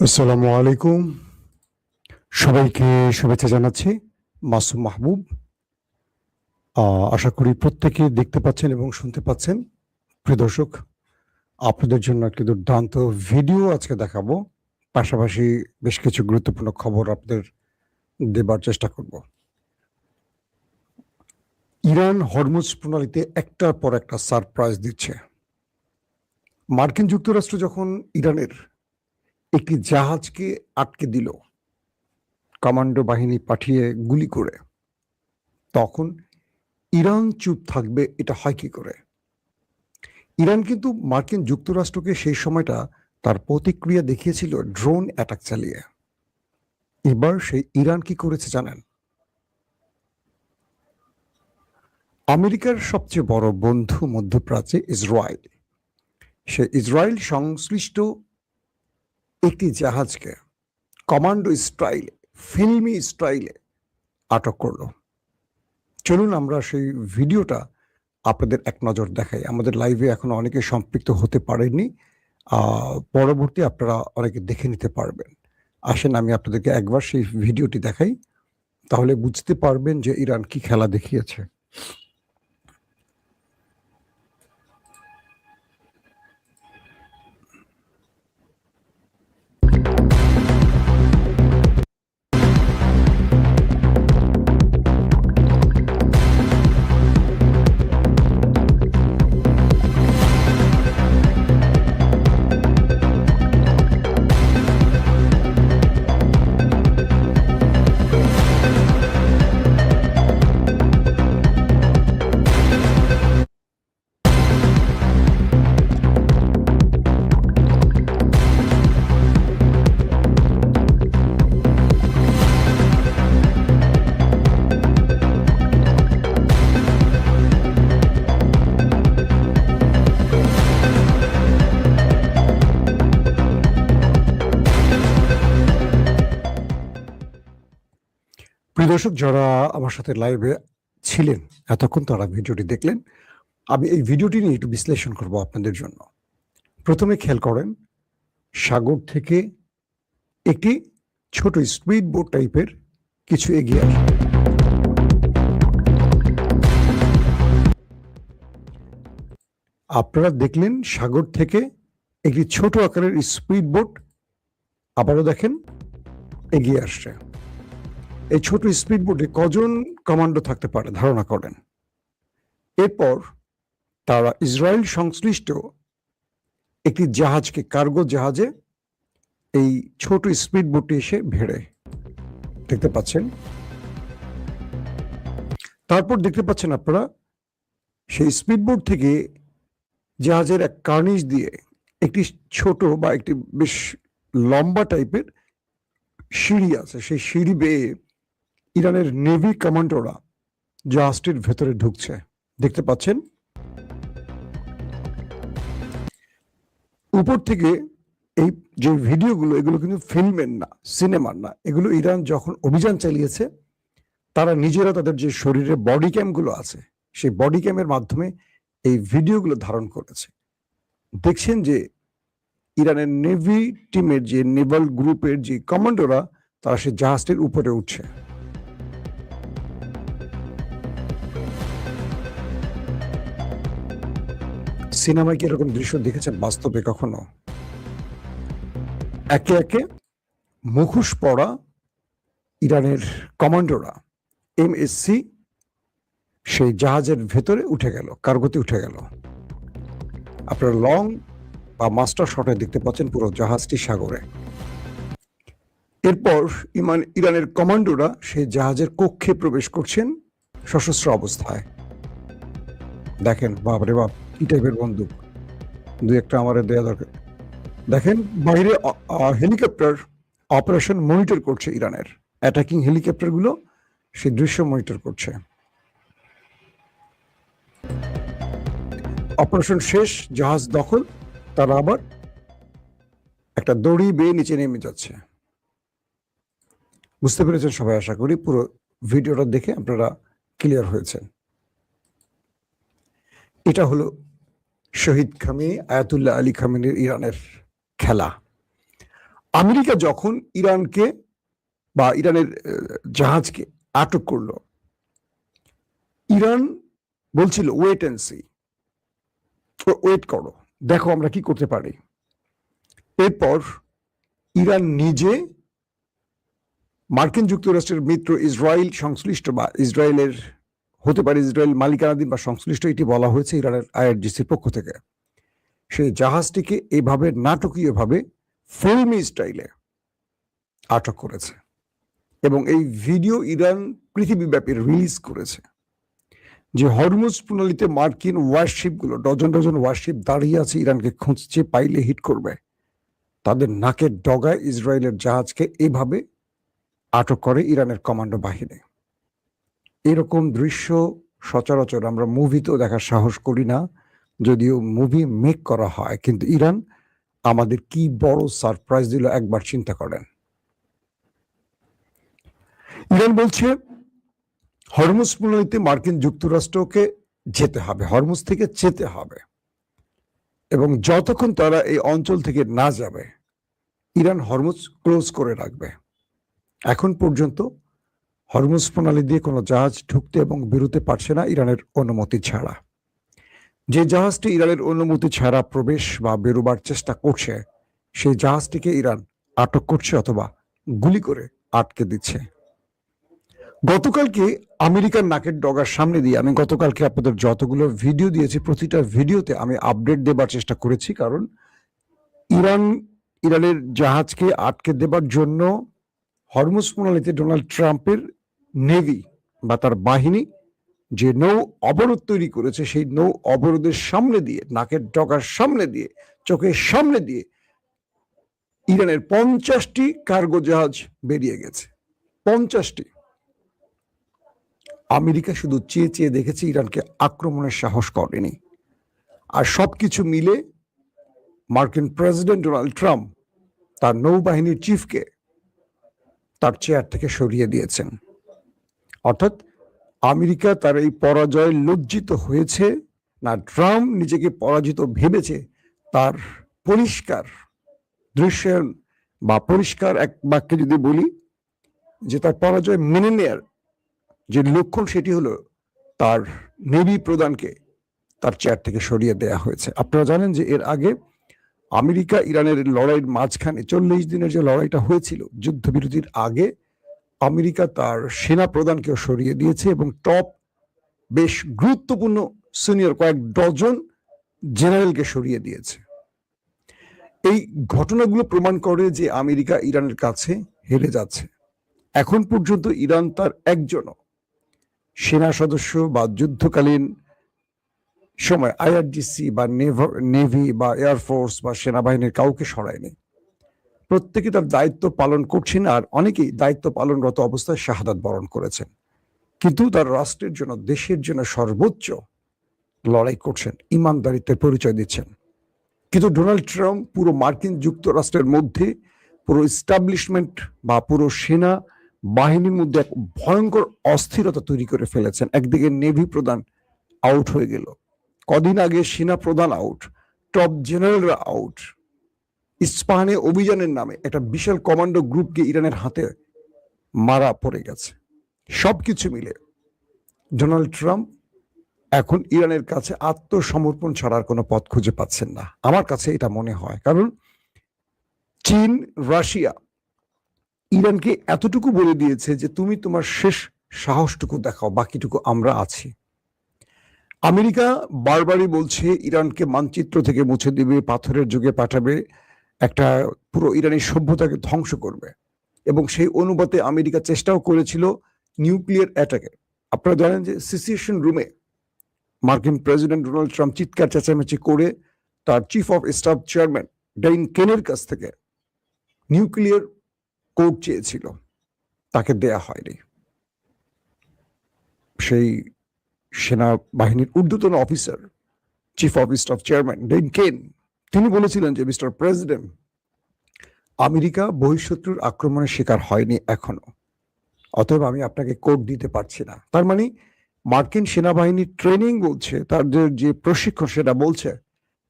আসসালামু আলাইকুম। সবাইকে শুভেচ্ছা জানাচ্ছি। মাসুম মাহবুব। আশা করি প্রত্যেকে দেখতে পাচ্ছেন এবং শুনতে পাচ্ছেন। প্রিয় দর্শক, আপনাদের জন্য একটি দুর্দান্ত ভিডিও আজকে দেখাবো। পাশাপাশি বেশ কিছু গুরুত্বপূর্ণ খবর আপনাদের দেবার চেষ্টা করব। ইরান হরমুজ প্রণালীতে একটার পর একটা সারপ্রাইজ দিচ্ছে। মার্কিন যুক্তরাষ্ট্র যখন ইরানের একটি জাহাজকে আটকে দিল কমান্ডো বাহিনী পাঠিয়ে গুলি করে, তখন ইরান চুপ থাকবে এটা হয় কি করে? ইরান কিন্তু মার্কিন যুক্তরাষ্ট্রকে সেই সময়টা তার প্রতিক্রিয়া দেখিয়েছিল ড্রোন অ্যাটাক চালিয়ে। এবার সেই ইরান কি করেছে জানেন? আমেরিকার সবচেয়ে বড় বন্ধু মধ্যপ্রাচ্যে ইসরায়েল, সে ইসরায়েল সংশ্লিষ্ট একটি জাহাজকে কমান্ডো স্টাইলে, ফিল্মি স্টাইলে আটক করলো। চলুন আমরা সেই ভিডিওটা আপনাদের এক নজর দেখাই। আমাদের লাইভে এখনো অনেকে সম্পৃক্ত হতে পারেননি, পরবর্তী আপনারা অনেকে দেখে নিতে পারবেন। আসেন আমি আপনাদেরকে একবার সেই ভিডিওটি দেখাই, তাহলে বুঝতে পারবেন যে ইরান কি খেলা দেখিয়েছে। প্রিয় দর্শক, যারা আমার সাথে লাইভে ছিলেন এতক্ষণ, তারা ভিডিওটি দেখলেন। আমি এই ভিডিওটি নিয়ে একটু বিশ্লেষণ করব আপনাদের জন্য। প্রথমে খেয়াল করেন, সাগর থেকে একটি ছোট স্পিড বোট টাইপের কিছু এগিয়ে আসে। আপনারা দেখলেন সাগর থেকে একটি ছোট আকারের স্পিড বোট আবারও দেখেন এগিয়ে আসছে। এই ছোট স্পিড বোটে কজন কমান্ডো থাকতে পারে ধারণা করেন? এরপর তারা ইসরায়েল সংশ্লিষ্ট একটি জাহাজকে, কার্গো জাহাজে, এই ছোট স্পিড বোটে এসে ভিড়ে, দেখতে পাচ্ছেন। তারপর দেখতে পাচ্ছেন আপনারা সেই স্পিড বোট থেকে জাহাজের এক কার্নিশ দিয়ে একটি ছোট বা একটি বেশ লম্বা টাইপের সিঁড়ি আছে, সেই সিঁড়ি বেয়ে ইরানের নেভি কমান্ডোরা জাহাজটির ভেতরে ঢুকছে, দেখতে পাচ্ছেন। উপর থেকে এই যে ভিডিওগুলো, এগুলো কিন্তু ফিল্মের না, সিনেমার না, এগুলো ইরান যখন অভিযান চালিয়েছে তারা নিজেরা তাদের যে শরীরে বডি ক্যামগুলো আছে সেই বডি ক্যামের মাধ্যমে এই ভিডিওগুলো ধারণ করেছে। দেখছেন যে ইরানের নেভি টিমের যে নেভাল গ্রুপের যে কমান্ডোরা, তারা সেই জাহাজটির উপরে উঠছে। সিনেমায় কি এরকম দৃশ্য দেখেছেন বাস্তবে কখনো? একে একে মুখোশ পরা ইরানের কমান্ডোরা এমএসসি সেই জাহাজের ভেতরে উঠে গেল, কার্গোতে উঠে গেল। আপনারা লং বা মাস্টার শটে দেখতে পাচ্ছেন পুরো জাহাজটি সাগরে। এরপর ইরানের কমান্ডোরা সেই জাহাজের কক্ষে প্রবেশ করছেন সশস্ত্র অবস্থায়। দেখেন, বাপরে বাপ, কি টাইপের বন্দুক! দুই একটা আমার দেয়া দরকার। দেখেন বাইরে হেলিকপ্টার অপারেশন মনিটর করছে, ইরানের অ্যাটাকিং হেলিকপ্টারগুলো সেই দৃশ্য মনিটর করছে। অপারেশন শেষ, জাহাজ দখল, তারা আবার একটা দড়ি বেয়ে নিচে নেমে যাচ্ছে। বুঝতে পেরেছেন সবাই? আশা করি পুরো ভিডিওটা দেখে আপনারা ক্লিয়ার হয়েছেন। এটা হলো শহীদ খামেনি, আয়াতুল্লাহ আলী খামেনির ইরানের খেলা। আমেরিকা যখন ইরানকে বা ইরানের জাহাজকে আটক করলো, ইরান বলছিল ওয়েট অ্যান্ড সি, ওয়েট করো, দেখো আমরা কি করতে পারি। এরপর ইরান নিজে মার্কিন যুক্তরাষ্ট্রের মিত্র ইসরায়েল সংশ্লিষ্ট বা ইসরায়েলের হতে পারে, ইসরায়েল মালিকানাধীন বা সংশ্লিষ্ট, এটি বলা হয়েছে ইরানের আইআরজিসির পক্ষ থেকে, সেই জাহাজটিকে এইভাবে নাটকীয়ভাবে ফিল্মি স্টাইলে আটক করেছে এবং এই ভিডিও ইরান পৃথিবীব্যাপী রিলিজ করেছে। যে হরমুজ প্রণালীতে মার্কিন ওয়ারশিপগুলো, ডজন ডজন ওয়ারশিপ দাঁড়িয়ে আছে, ইরানকে খুঁজছে, পাইলে হিট করবে, তাদের নাকের ডগায় ইসরায়েলের জাহাজকে এভাবে আটক করে ইরানের কমান্ডো বাহিনী। এরকম দৃশ্য সচরাচর আমরা মুভিতেও দেখার সাহস করি না, যদিও মুভি মেক করা হয়, কিন্তু ইরান আমাদের কি বড় সারপ্রাইজ দিল একবার চিন্তা করেন। ইরান বলছে হরমুজ প্রণালীতে মার্কিন যুক্তরাষ্ট্রকে যেতে হবে, হরমুজ থেকে যেতে হবে, এবং যতক্ষণ তারা এই অঞ্চল থেকে না যাবে ইরান হরমুজ ক্লোজ করে রাখবে। এখন পর্যন্ত হরমুজ প্রণালী দিয়ে কোনো জাহাজ ঢুকতে এবং বেরোতে পারছে না ইরানের অনুমতি ছাড়া। যে জাহাজটি ইরানের অনুমতি ছাড়া প্রবেশ বা বেরোবার চেষ্টা করছে, সেই জাহাজটিকে ইরান আটক করছে অথবা গুলি করে আটকে দিচ্ছে। গতকালকে আমেরিকার নাকের ডগার সামনে দিয়ে আমি গতকালকে আপনাদের যতগুলো ভিডিও দিয়েছি, প্রতিটা ভিডিওতে আমি আপডেট দেবার চেষ্টা করেছি, কারণ ইরানের জাহাজকে আটকে দেবার জন্য হরমুজ প্রণালীতে ডোনাল্ড ট্রাম্পের নেভি বা তার বাহিনী যে নৌ অবরোধ তৈরি করেছে, সেই নৌ অবরোধের সামনে দিয়ে, নাকের ডগার সামনে দিয়ে, চোখের সামনে দিয়ে ইরানের 50টি কার্গো জাহাজ বেরিয়ে গেছে। 50টি। আমেরিকা শুধু চেয়ে চেয়ে দেখেছে, ইরানকে আক্রমণের সাহস করেনি। আর সবকিছু মিলে মার্কিন প্রেসিডেন্ট ডোনাল্ড ট্রাম্প তার নৌবাহিনীর চিফকে তার চেয়ার থেকে সরিয়ে দিয়েছেন। অর্থাৎ আমেরিকা তার এই পরাজয় লজ্জিত হয়েছে না, ট্রাম্প নিজেকে পরাজিত ভেবেছে, তার পরিষ্কার দৃশ্যায়ন বা পরিষ্কার এক বাক্যে যদি বলি যে তার পরাজয় মেনে নেয়ার যে লক্ষণ, সেটি হলো তার নেভি প্রধানকে তার চেয়ার থেকে সরিয়ে দেয়া হয়েছে। আপনারা জানেন যে এর আগে আমেরিকা ইরানের লড়াইয়ের মাঝখানে 40 দিনের যে লড়াইটা হয়েছিল যুদ্ধবিরতির আগে, আমেরিকা তার সেনা প্রধানকেও সরিয়ে দিয়েছে এবং টপ বেশ গুরুত্বপূর্ণ সিনিয়র কয়েক ডজন জেনারেলকে সরিয়ে দিয়েছে। এই ঘটনাগুলো প্রমাণ করে যে আমেরিকা ইরানের কাছে হেরে যাচ্ছে। এখন পর্যন্ত ইরান তার একজনও সেনা সদস্য বা যুদ্ধকালীন সময় আইআরজিসি বা নেভি বা এয়ারফোর্স বা সেনাবাহিনীর কাউকে সরায়নি। প্রত্যেকে তার দায়িত্ব পালন করছেন, আর অনেকেই দায়িত্ব পালনরত অবস্থায় শাহাদাত বরণ করেছেন, কিন্তু তার রাষ্ট্রের জন্য, দেশের জন্য সর্বোচ্চ লড়াই করছেন, ইমানদারিত্বের পরিচয় দিচ্ছেন। কিন্তু ডোনাল্ড ট্রাম্প পুরো মার্কিন যুক্তরাষ্ট্রের মধ্যে পুরো এস্টাবলিশমেন্ট বা পুরো সেনা বাহিনীর মধ্যে এক ভয়ঙ্কর অস্থিরতা তৈরি করে ফেলেছেন। একদিকে নেভি প্রধান আউট হয়ে গেল, কদিন আগে সেনা প্রধান আউট, টপ জেনারেলরা আউট, ইস্পাহানে অভিযানের নামে একটা বিশাল কমান্ডো গ্রুপকে ইরানের হাতে মারা পড়ে গেছে। সবকিছু মিলে ডোনাল্ড ট্রাম্প এখন ইরানের কাছে আত্মসমর্পণ ছাড়ার কোনো পথ খুঁজে পাচ্ছেন না, আমার কাছে এটা মনে হয়। কারণ চীন, রাশিয়া ইরানকে এতটুকু বলে দিয়েছে যে তুমি তোমার শেষ সাহসটুকু দেখাও, বাকিটুকু আমরা আছি। আমেরিকা বারবারই বলছে ইরানকে মানচিত্র থেকে মুছে দিবে, পাথরের যুগে পাঠাবে, একটা পুরো ইরানি সভ্যতাকে ধ্বংস করবে, এবং সেই অনুপাতে আমেরিকা চেষ্টাও করেছিল নিউক্লিয়ার অ্যাটাকে। আপনারা জানেন যে সিচুয়েশন রুমে মার্কিন প্রেসিডেন্ট ডোনাল্ড ট্রাম্প চিৎকার চেঁচামেচি করে তার চিফ অফ স্টাফ চেয়ারম্যান ডেইন কেনের কাছ থেকে নিউক্লিয়ার কোড চেয়েছিল, তাকে দেয়া হয়নি। সেই সেনাবাহিনীর ঊর্ধ্বতন officer, chief of staff chairman Dan Caine, তিনি বলেছিলেন যে মিস্টার প্রেসিডেন্ট, আমেরিকা বহিঃশত্রুর আক্রমণের শিকার হয়নি এখনো, অতএব আমি আপনাকে কোড দিতে পারছি না। তার মানে মার্কিন সেনাবাহিনীর ট্রেনিং বলছে, তাদের যে প্রশিক্ষণ সেটা বলছে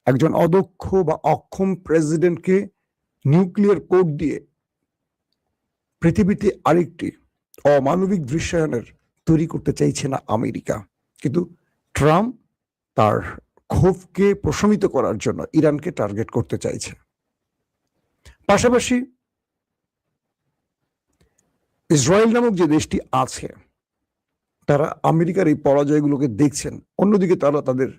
একজন অদক্ষ বা অক্ষম প্রেসিডেন্টকে নিউক্লিয়ার কোড দিয়ে পৃথিবীতে আরেকটি অমানবিক দৃশ্যায়নের তৈরি করতে চাইছে না আমেরিকা, কিন্তু ট্রাম্প তার ক্ষোভকে প্রশমিত করার জন্য ইরানকে টার্গেট করতে চাইছে। পাশাপাশি ইসরায়েল নামক যে দেশটি আছে তারা আমেরিকার এই পরাজয়গুলোকে দেখছেন, অন্যদিকে তারা তাদের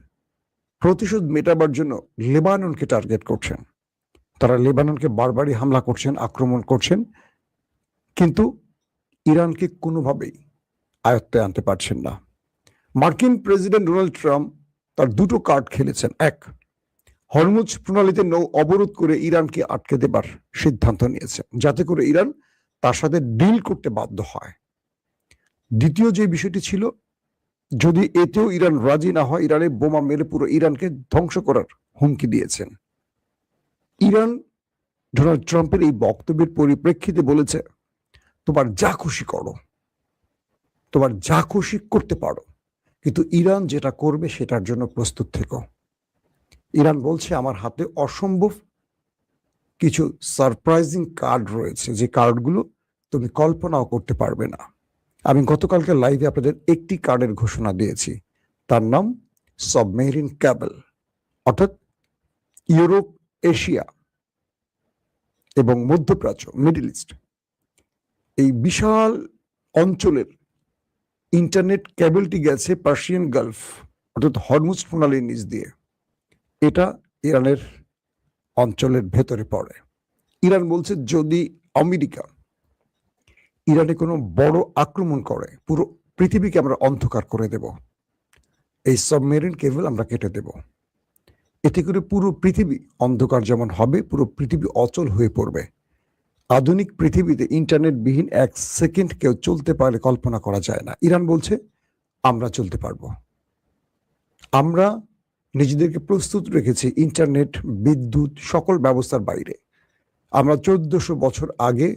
প্রতিশোধ মেটাবার জন্য লেবাননকে টার্গেট করছেন। তারা লেবাননকে বারবারই হামলা করছেন, আক্রমণ করছেন, কিন্তু ইরানকে কোনোভাবেই আয়ত্তে আনতে পারছেন না। মার্কিন প্রেসিডেন্ট ডোনাল্ড ট্রাম্প তার দুটো কার্ড খেলেছেন। এক, হরমুজ প্রণালীতে নৌ অবরোধ করে ইরানকে আটকে দেবার সিদ্ধান্ত নিয়েছেন, যাতে করে ইরান তার সাথে ডিল করতে বাধ্য হয়। দ্বিতীয় যে বিষয়টি ছিল, যদি এতেও ইরান রাজি না হয়, ইরানে বোমা মেরে পুরো ইরানকে ধ্বংস করার হুমকি দিয়েছেন। ইরান ডোনাল্ড ট্রাম্পের এই বক্তব্যের পরিপ্রেক্ষিতে বলেছে, তোমার যা খুশি করো, তোমার যা খুশি করতে পারো, কিন্তু ইরান যেটা করবে সেটার জন্য প্রস্তুত থেকো। ইরান বলছে, আমার হাতে অসম্ভব কিছু সারপ্রাইজিং কার্ড রয়েছে, যে কার্ডগুলো তুমি কল্পনাও করতে পারবে না। আমি গতকালকে লাইভে আপনাদের একটি কার্ডের ঘোষণা দিয়েছি, তার নাম সাবমেরিন ক্যাবল, অর্থাৎ ইউরোপ, এশিয়া এবং মধ্যপ্রাচ্য, মিডল ইস্ট, এই বিশাল অঞ্চলের ইন্টারনেট কেবলটি গেছে পার্সিয়ান গালফ অর্থাৎ হরমুজ প্রণালীর নিচ দিয়ে। এটা ইরানের অঞ্চলের ভেতরে পড়ে। ইরান বলছে, যদি আমেরিকা ইরানে কোনো বড় আক্রমণ করে, পুরো পৃথিবীকে আমরা অন্ধকার করে দেব। এই সাবমেরিন কেবল আমরা কেটে দেব। এতে করে পুরো পৃথিবী অন্ধকার যেমন হবে, পুরো পৃথিবী অচল হয়ে পড়বে। আধুনিক পৃথিবীতে ইন্টারনেটবিহীন 1 সেকেন্ড কেউ চলতে পারে কল্পনা করা যায় না। ইরান বলছে, আমরা চলতে পারবো। আমরা নিজেদেরকে প্রস্তুত রেখেছি ইন্টারনেট, বিদ্যুৎ, সকল ব্যবস্থার বাইরে। আমরা 1400 বছর আগে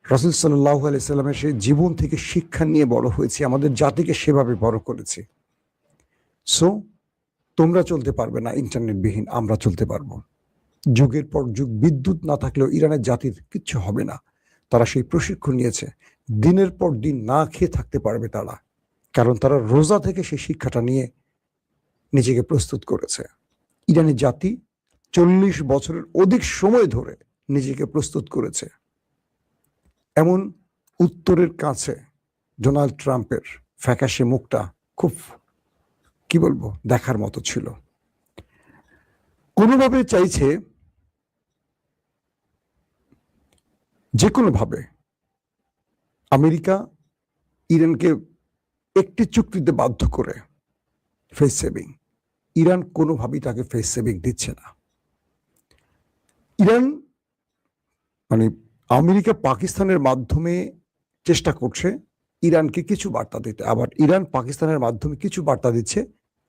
রাসূল সাল্লাল্লাহু আলাইহি সাল্লামের সেই জীবন থেকে শিক্ষা নিয়ে বড় হয়েছি, আমাদের জাতিকে সেভাবে বড় করেছি। সো তোমরা চলতে পারবে না ইন্টারনেটবিহীন, আমরা চলতে পারবো। যুগের পর যুগ বিদ্যুৎ না থাকলেও ইরানের জাতির কিচ্ছু হবে না। তারা সেই প্রশিক্ষণ নিয়েছে, দিনের পর দিন না খেয়ে থাকতে পারবে তারা, কারণ তারা রোজা থেকে সেই শিক্ষাটা নিয়ে নিজেকে প্রস্তুত করেছে। ইরানি জাতি 40 বছরের অধিক সময় ধরে নিজেকে প্রস্তুত করেছে। এমন উত্তরের কাছে ডোনাল্ড ট্রাম্পের ফ্যাকাশে মুখটা খুব, কি বলবো, দেখার মতো ছিল। কোনোভাবে চাইছে যে কোনোভাবে আমেরিকা ইরানকে একটি চুক্তিতে বাধ্য করে ফেস সেভিং। ইরান কোনোভাবেই তাকে ফেস সেভিং দিচ্ছে না। ইরান মানে আমেরিকা পাকিস্তানের মাধ্যমে চেষ্টা করছে ইরানকে কিছু বার্তা দিতে, আবার ইরান পাকিস্তানের মাধ্যমে কিছু বার্তা দিচ্ছে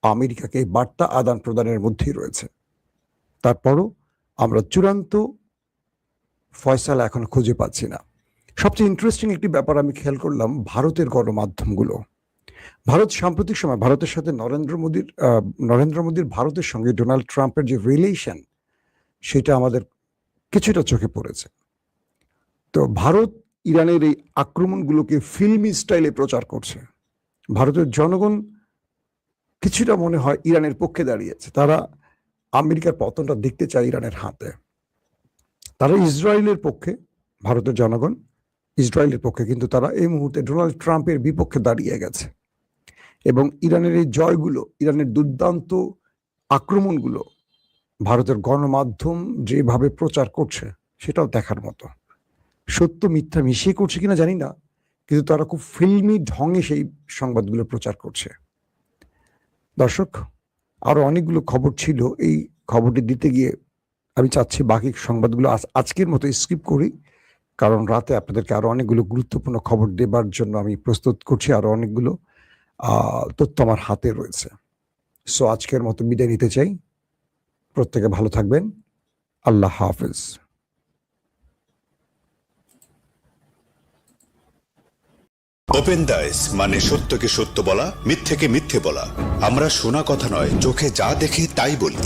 আমেরিকাকে। এই বার্তা আদান প্রদানের মধ্যেই রয়েছে। তারপরও আমরা চূড়ান্ত ফয়সালা এখন খুঁজে পাচ্ছি না। সবচেয়ে ইন্টারেস্টিং একটি ব্যাপার আমি খেয়াল করলাম, ভারতের গণমাধ্যমগুলো। ভারত সাম্প্রতিক সময় ভারতের সাথে নরেন্দ্র মোদীর ভারতের সঙ্গে ডোনাল্ড ট্রাম্পের যে রিলেশন, সেটা আমাদের কিছুটা চোখে পড়েছে। তো ভারত ইরানের এই আক্রমণগুলোকে ফিল্মি স্টাইলে প্রচার করছে। ভারতের জনগণ কিছুটা মনে হয় ইরানের পক্ষে দাঁড়িয়েছে। তারা আমেরিকার পতনটা দেখতে চায় ইরানের হাতে। তারা ইসরায়েলের পক্ষে, ভারতের জনগণ ইসরায়েলের পক্ষে, কিন্তু তারা এই মুহূর্তে ডোনাল্ড ট্রাম্পের বিপক্ষে দাঁড়িয়ে গেছে। এবং ইরানের এই জয়গুলো, ইরানের দুর্দান্ত আক্রমণগুলো ভারতের গণমাধ্যম যেভাবে প্রচার করছে সেটাও দেখার মতো। সত্য মিথ্যা মিশিয়ে করছে কিনা জানি না, কিন্তু তারা খুব ফিল্মি ঢঙে সেই সংবাদগুলো প্রচার করছে। দর্শক, আরো অনেকগুলো খবর ছিল, এই খবরটি দিতে গিয়ে আমি চাচ্ছি বাকি সংবাদগুলো আজকের মতো স্কিপ করি, কারণ রাতে আপনাদেরকে আরো অনেকগুলো গুরুত্বপূর্ণ খবর দেবার জন্য আমি প্রস্তুত করছি। আরো অনেকগুলো তথ্য আমার হাতে রয়েছে। সো আজকের মতো বিদায় নিতে চাই। প্রত্যেকে ভালো থাকবেন। আল্লাহ হাফেজ। ওপেন দাইস মানে সত্যকে সত্য বলা, মিথ্যেকে মিথ্যে বলা। আমরা শোনা কথা নয়, চোখে যা দেখি তাই বলি।